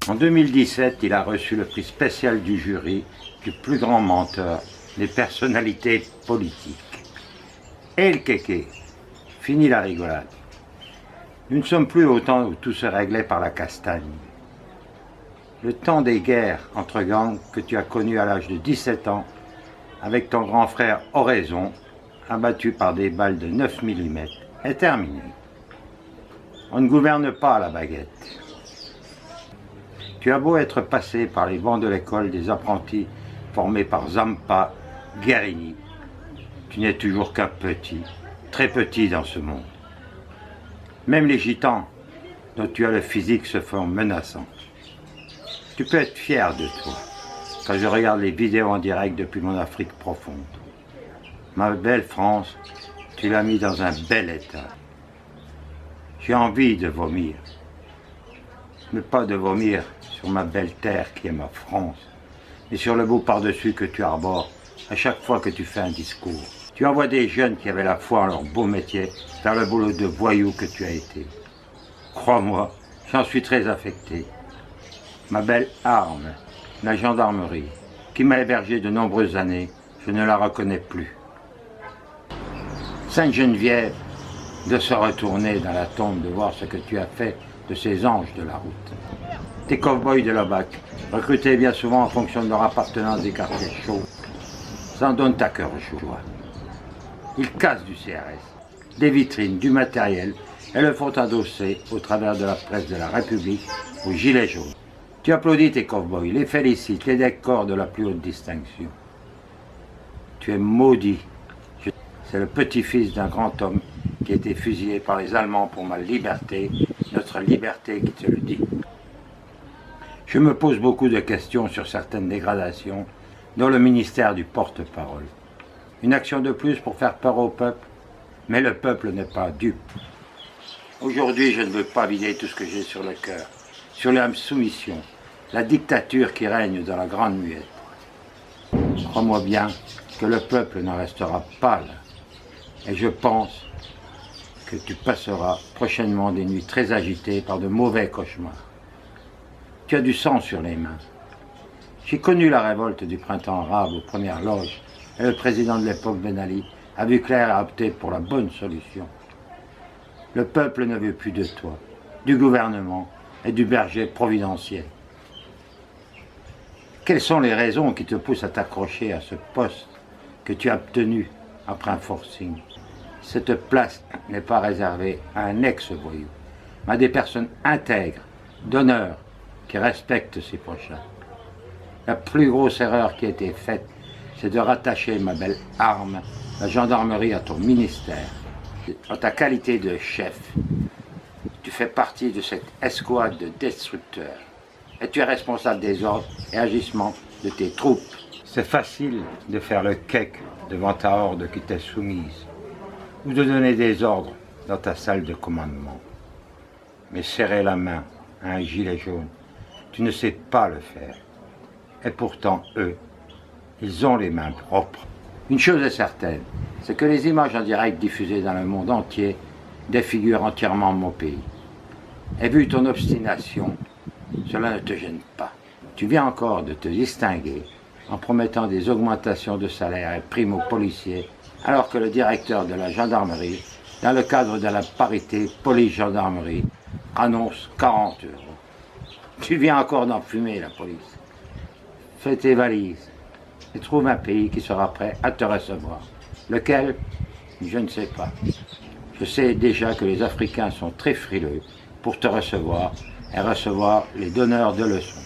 En 2017, il a reçu le prix spécial du jury du plus grand menteur des personnalités politiques. Et le kéké, fini la rigolade. Nous ne sommes plus au temps où tout se réglait par la castagne. Le temps des guerres entre gangs que tu as connu à l'âge de 17 ans, avec ton grand frère Oraison, abattu par des balles de 9 mm, est terminé. On ne gouverne pas à la baguette. Tu as beau être passé par les bancs de l'école des apprentis formés par Zampa, Guérini, tu n'es toujours qu'un petit, très petit dans ce monde. Même les gitans, dont tu as le physique, se font menaçants. Tu peux être fier de toi, quand je regarde les vidéos en direct depuis mon Afrique profonde. Ma belle France, tu l'as mis dans un bel état. J'ai envie de vomir, mais pas de vomir sur ma belle terre qui est ma France, mais sur le beau par-dessus que tu arbores à chaque fois que tu fais un discours. Tu envoies des jeunes qui avaient la foi en leur beau métier vers le boulot de voyou que tu as été. Crois-moi, j'en suis très affecté. Ma belle arme, la gendarmerie, qui m'a hébergé de nombreuses années, je ne la reconnais plus. Sainte-Geneviève, de se retourner dans la tombe, de voir ce que tu as fait de ces anges de la route. Tes cow-boys de la BAC, recrutés bien souvent en fonction de leur appartenance des quartiers chauds, s'en donnent à cœur joie. Ils cassent du CRS, des vitrines, du matériel, et le font adosser au travers de la presse de la République aux gilets jaunes. Tu applaudis tes cow-boys, les félicites, les décors de la plus haute distinction. Tu es maudit. C'est le petit-fils d'un grand homme qui a été fusillé par les Allemands pour ma liberté, notre liberté qui te le dit. Je me pose beaucoup de questions sur certaines dégradations dans le ministère du porte-parole. Une action de plus pour faire peur au peuple, mais le peuple n'est pas dupe. Aujourd'hui, je ne veux pas vider tout ce que j'ai sur le cœur, sur la soumission, la dictature qui règne dans la grande muette. Crois-moi bien que le peuple n'en restera pas là. Et je pense que tu passeras prochainement des nuits très agitées par de mauvais cauchemars. Tu as du sang sur les mains. J'ai connu la révolte du printemps arabe aux premières loges et le président de l'époque, Ben Ali, a vu clair et a opté pour la bonne solution. Le peuple ne veut plus de toi, du gouvernement et du berger providentiel. Quelles sont les raisons qui te poussent à t'accrocher à ce poste que tu as obtenu après un forcing? Cette place n'est pas réservée à un ex-voyou, mais à des personnes intègres, d'honneur, qui respectent ses prochains. La plus grosse erreur qui a été faite, c'est de rattacher, ma belle arme, la gendarmerie à ton ministère. En ta qualité de chef, tu fais partie de cette escouade de destructeurs. Et tu es responsable des ordres et agissements de tes troupes. C'est facile de faire le cake devant ta horde qui t'est soumise, ou de donner des ordres dans ta salle de commandement. Mais serrer la main à un gilet jaune, tu ne sais pas le faire. Et pourtant, eux, ils ont les mains propres. Une chose est certaine, c'est que les images en direct diffusées dans le monde entier défigurent entièrement mon pays. Et vu ton obstination, cela ne te gêne pas. Tu viens encore de te distinguer en promettant des augmentations de salaire et primes aux policiers, alors que le directeur de la gendarmerie, dans le cadre de la parité police-gendarmerie, annonce 40 €. Tu viens encore d'enfumer la police. Fais tes valises et trouve un pays qui sera prêt à te recevoir. Lequel? Je ne sais pas. Je sais déjà que les Africains sont très frileux pour te recevoir et recevoir les donneurs de leçons.